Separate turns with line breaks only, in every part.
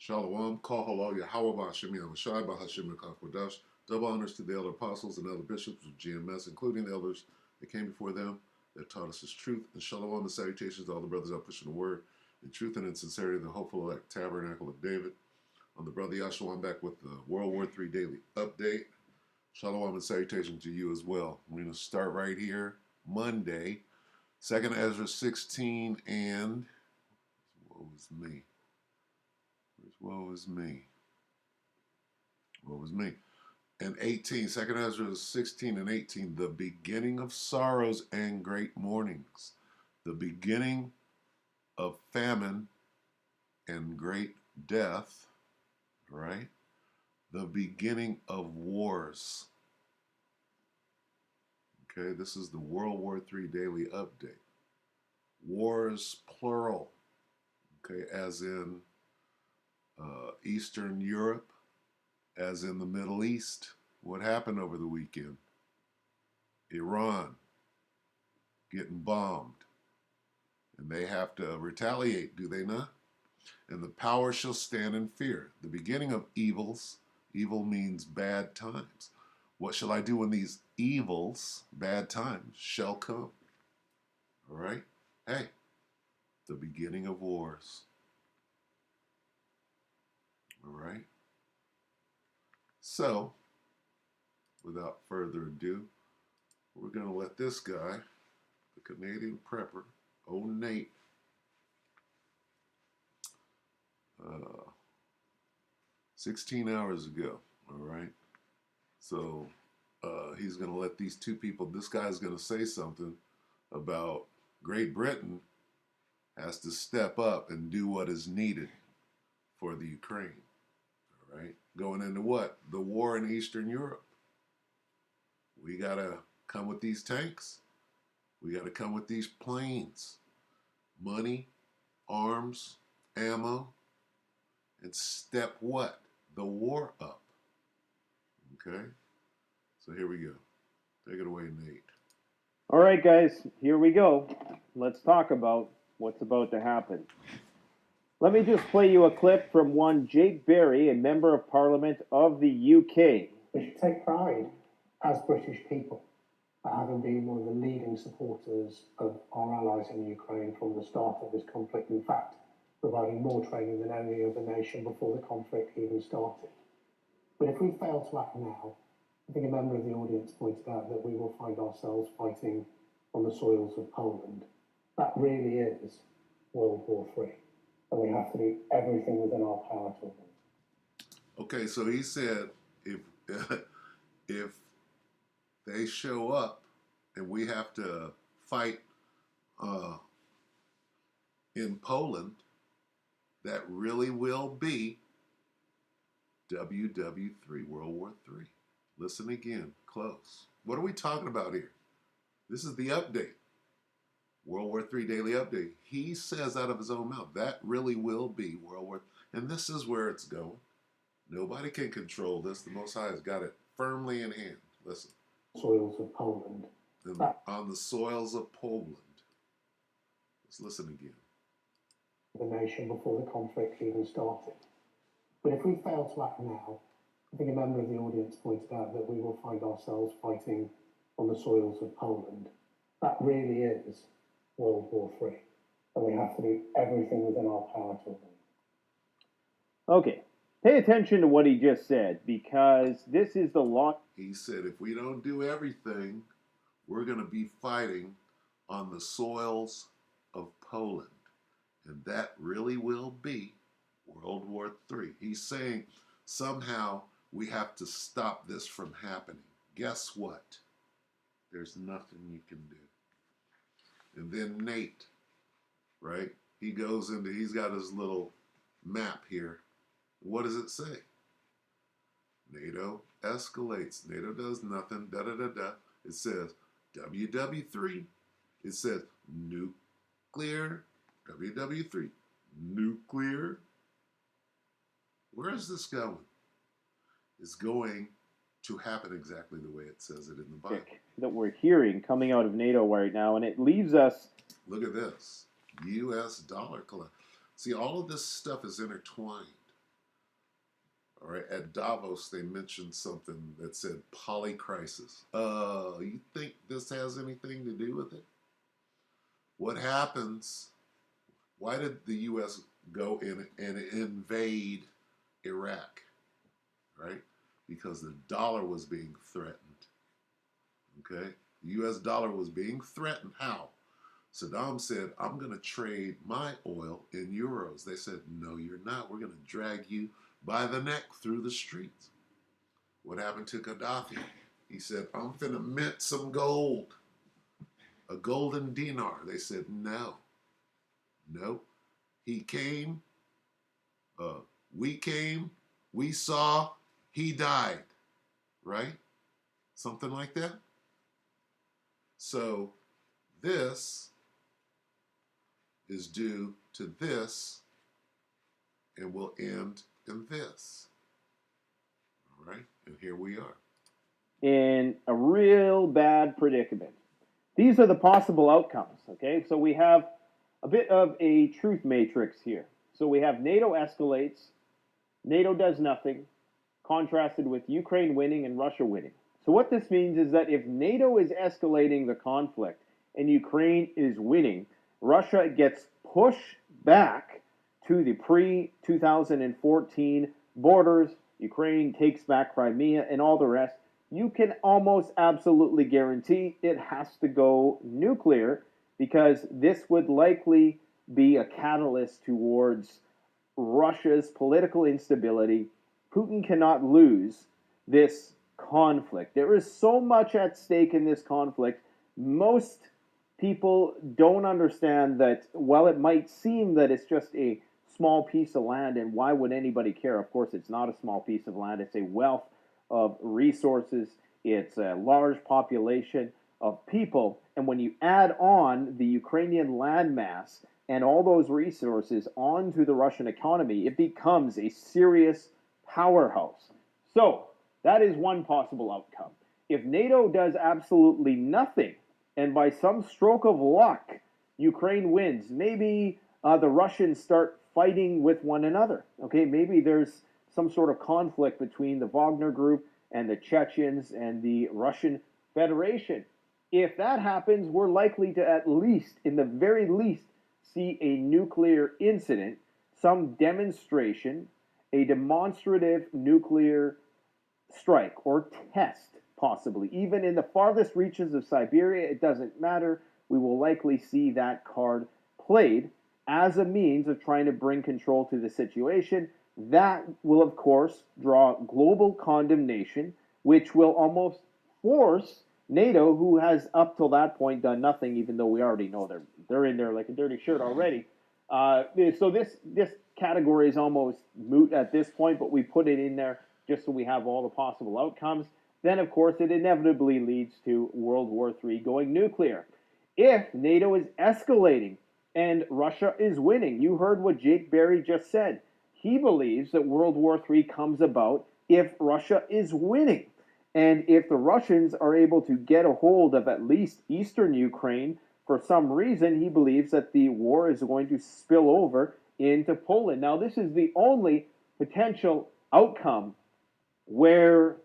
Shalom, Kal Halal, Yahweh Ba'Hashem Yahushai Ba'Hashem Kodash. Double honors to the elder apostles and elder bishops of GMS, including the elders that came before them, that taught us his truth. And shalom and salutations to all the brothers out pushing the word in truth and in sincerity, the hopeful elect tabernacle of David. On the brother Yahshua, I'm back with the World War III Daily Update. Shalom and salutations to you as well. We're going to start right here, Monday, 2nd Ezra 16 and woe is me. Woe is me. Woe is me. And 18, 2nd Ezra 16 and 18, the beginning of sorrows and great mournings, the beginning of famine and great death, right? The beginning of wars. Okay, this is the World War III Daily Update. Wars, plural, okay, as in Eastern Europe, as in the Middle East. What happened over the weekend? Iran getting bombed. And they have to retaliate, do they not? And the power shall stand in fear. The beginning of evils. Evil means bad times. What shall I do when these evils, bad times, shall come? All right? Hey, the beginning of wars. All right? So, without further ado, we're going to let this guy, the Canadian prepper, old Nate, 16 hours ago, all right? So, he's going to let these two people, this guy's going to say something about Great Britain has to step up and do what is needed for the Ukraine, all right? Going into what? The war in Eastern Europe. We got to come with these tanks. We got to come with these planes. Money, arms, ammo, and step what? The war up. Okay? So here we go. Take it away, Nate.
All right, guys, here we go. Let's talk about what's about to happen. Let me just play you a clip from one Jake Berry, a member of Parliament of the UK.
We should take pride as British people at having been one of the leading supporters of our allies in Ukraine from the start of this conflict. In fact, providing more training than any other nation before the conflict even started. But if we fail to act now, I think a member of the audience pointed out that we will find ourselves fighting on the soils of Poland. That really is World War III. And we have to do everything within our power to avoid.
Okay, so he said if if they show up and we have to fight in Poland, that really will be WW3, World War III. Listen again, close. What are we talking about here? This is the update. World War III Daily Update. He says out of his own mouth, that really will be World War III. And this is where it's going. Nobody can control this. The Most High has got it firmly in hand. Listen.
Soils of Poland.
On the soils of Poland. Let's listen again.
The nation before the conflict even started. But if we fail to act now, I think a member of the audience pointed out that we will find ourselves fighting on the soils of Poland. That really is World War III. And we have to do everything within our power to avoid.
Okay, pay attention to what he just said, because this is the long...
He said if we don't do everything, we're going to be fighting on the soils of Poland. And that really will be World War III. He's saying somehow we have to stop this from happening. Guess what? There's nothing you can do. And then Nate, right? He goes into, he's got his little map here. What does it say? NATO escalates. NATO does nothing. Da-da-da-da. It says WW3. It says nuclear. WW3. Nuclear. Where is this going? It's going to happen exactly the way it says it in the Bible.
That we're hearing coming out of NATO right now, and it leaves us...
Look at this. U.S. dollar collapse. See, all of this stuff is intertwined. All right, at Davos, they mentioned something that said polycrisis. You think this has anything to do with it? What happens? Why did the U.S. go in and invade Iraq? Right? Because the dollar was being threatened. Okay? The U.S. dollar was being threatened. How? Saddam said, I'm going to trade my oil in euros. They said, no, you're not. We're going to drag you by the neck through the streets. What happened to Gaddafi? He said, I'm finna mint some gold, a golden dinar. They said, no, no. He came, we came, we saw, he died, right? Something like that. So this is due to this and will end in this. All right, and here we are.
In a real bad predicament. These are the possible outcomes, okay? So we have a bit of a truth matrix here. So we have NATO escalates, NATO does nothing, contrasted with Ukraine winning and Russia winning. So what this means is that if NATO is escalating the conflict and Ukraine is winning, Russia gets pushed back to the pre-2014 borders, Ukraine takes back Crimea and all the rest. You can almost absolutely guarantee it has to go nuclear because this would likely be a catalyst towards Russia's political instability. Putin cannot lose this conflict. There is so much at stake in this conflict. Most people don't understand that while it might seem that it's just a small piece of land and why would anybody care? Of course, it's not a small piece of land. It's a wealth of resources. It's a large population of people. And when you add on the Ukrainian landmass and all those resources onto the Russian economy, it becomes a serious powerhouse. So that is one possible outcome. If NATO does absolutely nothing, and by some stroke of luck, Ukraine wins, maybe the Russians start fighting with one another. Okay, maybe there's some sort of conflict between the Wagner group and the Chechens and the Russian Federation. If that happens, we're likely to at least, in the very least, see a nuclear incident, some demonstration, a demonstrative nuclear strike or test, possibly. Even in the farthest reaches of Siberia, it doesn't matter. We will likely see that card played as a means of trying to bring control to the situation. That will, of course, draw global condemnation, which will almost force NATO, who has up till that point done nothing, even though we already know they're in there like a dirty shirt already. So this category is almost moot at this point, but we put it in there just so we have all the possible outcomes. Then, of course, it inevitably leads to World War III going nuclear. If NATO is escalating and Russia is winning, you heard what Jake Berry just said. He believes that World War III comes about if Russia is winning. And if the Russians are able to get a hold of at least eastern Ukraine, for some reason, he believes that the war is going to spill over into Poland. Now, this is the only potential outcome where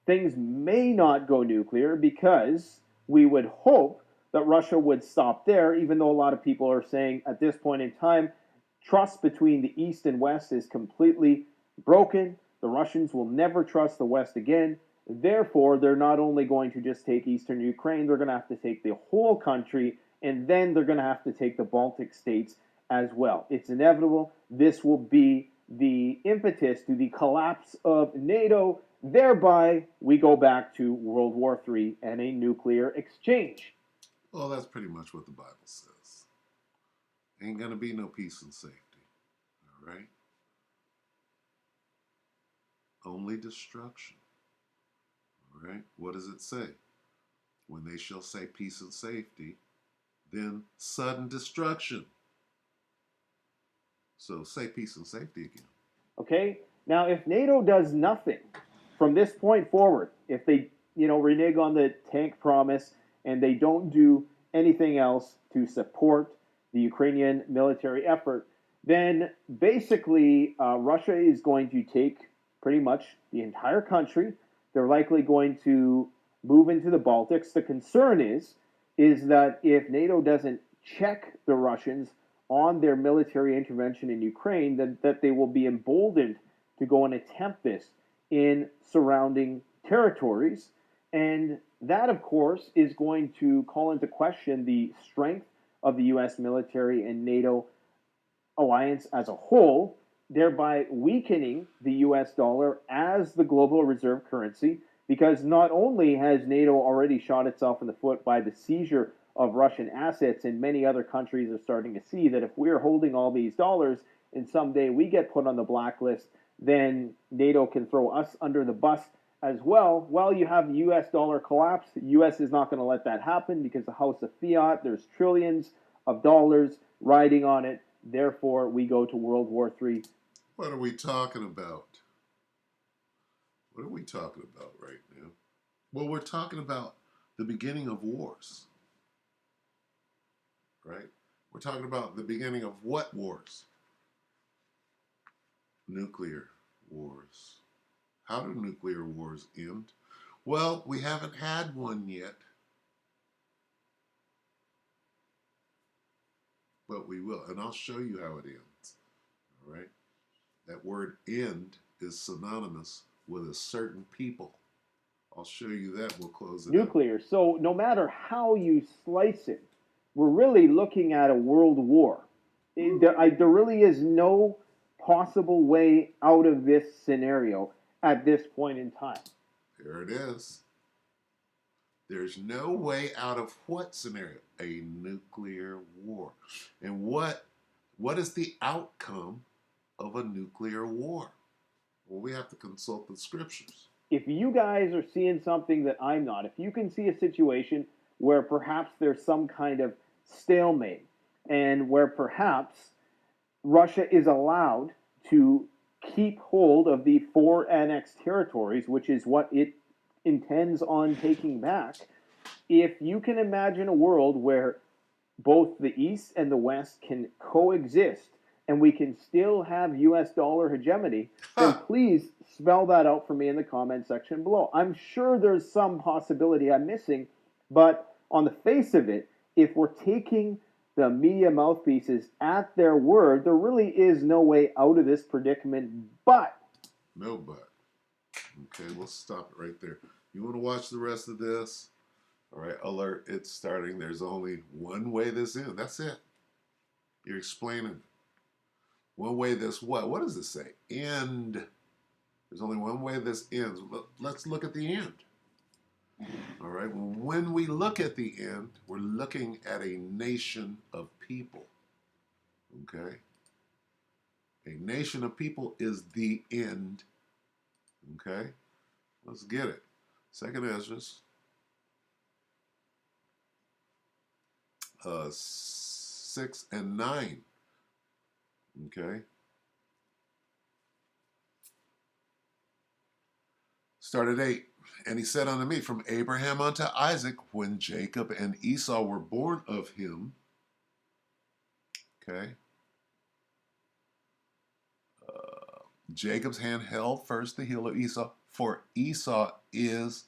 things may not go nuclear because we would hope that Russia would stop there, even though a lot of people are saying at this point in time, trust between the East and West is completely broken. The Russians will never trust the West again. Therefore, they're not only going to just take eastern Ukraine, they're going to have to take the whole country, and then they're going to have to take the Baltic states as well. It's inevitable. This will be the impetus to the collapse of NATO. Thereby, we go back to World War III and a nuclear exchange.
Well, that's pretty much what the Bible says. Ain't going to be no peace and safety. All right? Only destruction. All right? What does it say? When they shall say peace and safety, then sudden destruction. So say peace and safety again.
Okay? Now, if NATO does nothing from this point forward, if they, renege on the tank promise and they don't do anything else to support the Ukrainian military effort, then basically Russia is going to take pretty much the entire country. They're likely going to move into the Baltics. The concern is that if NATO doesn't check the Russians on their military intervention in Ukraine, that they will be emboldened to go and attempt this in surrounding territories. And that, of course, is going to call into question the strength of the U.S. military and NATO alliance as a whole, thereby weakening the US dollar as the global reserve currency. Because not only has NATO already shot itself in the foot by the seizure of Russian assets, and many other countries are starting to see that if we're holding all these dollars and someday we get put on the blacklist, then NATO can throw us under the bus as well. While you have the US dollar collapse, the US is not going to let that happen because the house of fiat, there's trillions of dollars riding on it. Therefore, we go to World War III.
What are we talking about? What are we talking about right now? Well, we're talking about the beginning of wars, right? We're talking about the beginning of what wars? Nuclear wars. How do nuclear wars end? Well, we haven't had one yet, but we will. And I'll show you how it ends, all right? That word end is synonymous with a certain people. I'll show you that. We'll close it
Nuclear.
up.
So no matter how you slice it, we're really looking at a world war. There really is no possible way out of this scenario at this point in time.
There it is. There's no way out of what scenario? A nuclear war. And what is the outcome of a nuclear war? Well, we have to consult the scriptures.
If you guys are seeing something that I'm not, if you can see a situation where perhaps there's some kind of stalemate and where perhaps Russia is allowed to keep hold of the 4 annexed territories, which is what it intends on taking back, if you can imagine a world where both the East and the West can coexist and we can still have US dollar hegemony, then please spell that out for me in the comment section below. I'm sure there's some possibility I'm missing, but on the face of it, if we're taking the media mouthpieces at their word, there really is no way out of this predicament but.
No but. Okay, we'll stop it right there. You want to watch the rest of this? All right, alert, it's starting. There's only one way this ends. That's it. You're explaining. One way this what? What does it say? End. There's only one way this ends. Let's look at the end. All right, when we look at the end, we're looking at a nation of people. Okay? A nation of people is the end. Okay? Let's get it. Second Ezra 6 and 9. Okay? Start at 8. And he said unto me, from Abraham unto Isaac, when Jacob and Esau were born of him. Okay? Jacob's hand held first the heel of Esau, for Esau is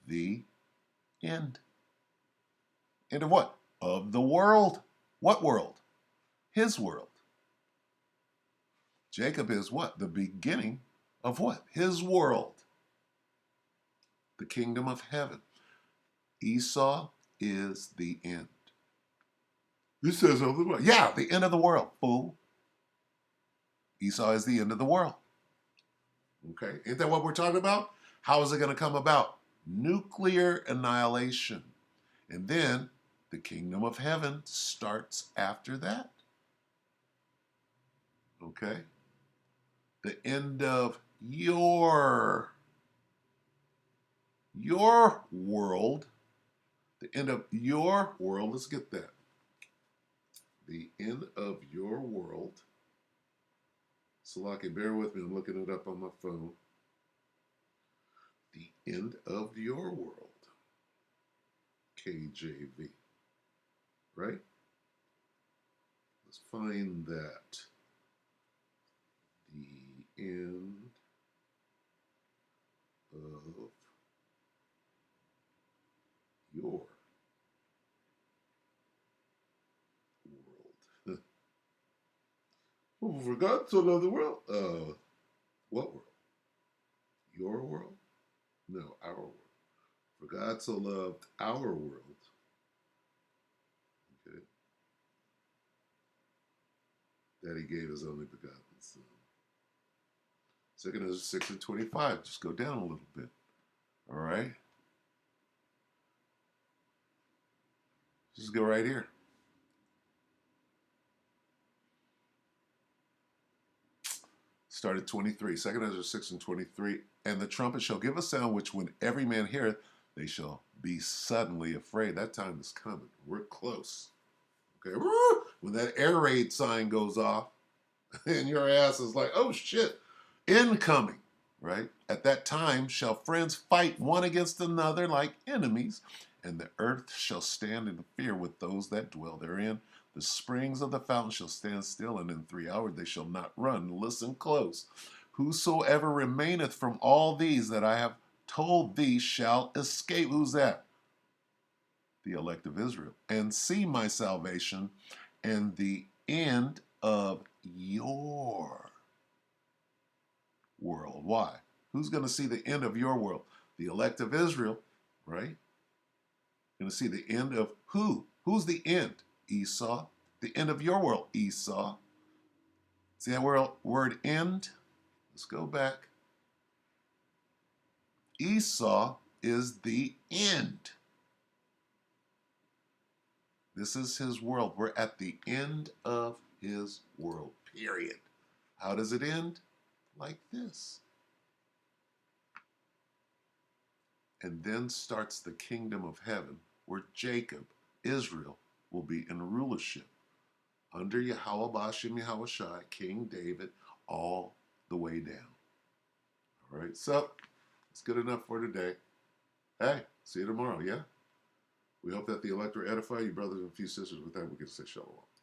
the end. End of what? Of the world. What world? His world. Jacob is what? The beginning of what? His world. The kingdom of heaven. Esau is the end. This says of the world. Yeah, the end of the world, fool. Esau is the end of the world. Okay, ain't that what we're talking about? How is it going to come about? Nuclear annihilation. And then the kingdom of heaven starts after that. Okay? The end of your world. The end of your world. Let's get that. The end of your world. Salaki, bear with me. I'm looking it up on my phone. The end of your world. KJV. Right? Let's find that. The end For God so loved the world. What world? Your world? No, our world. For God so loved our world. Okay. That he gave his only begotten Son. 2 Ezra 6 and 25. Just go down a little bit. All right. Just go right here. Start at 23. 2 Ezra 6 and 23. And the trumpet shall give a sound which when every man heareth, they shall be suddenly afraid. That time is coming. We're close. Okay. When that air raid sign goes off, and your ass is like, oh shit, incoming, right? At that time shall friends fight one against another like enemies, and the earth shall stand in fear with those that dwell therein. The springs of the fountain shall stand still, and in 3 hours they shall not run. Listen close. Whosoever remaineth from all these that I have told thee shall escape. Who's that? The elect of Israel. And see my salvation and the end of your world. Why? Who's going to see the end of your world? The elect of Israel, right? Going to see the end of who? Who's the end? Esau. The end of your world, Esau. See that word end? Let's go back. Esau is the end. This is his world. We're at the end of his world, period. How does it end? Like this. And then starts the kingdom of heaven, where Jacob, Israel, will be in rulership under Yahweh Bashim Yahushai, King David, all the way down. All right, so it's good enough for today. Hey, see you tomorrow, yeah? We hope that the elect will edify you, brothers and few sisters. With that, we can say shalom.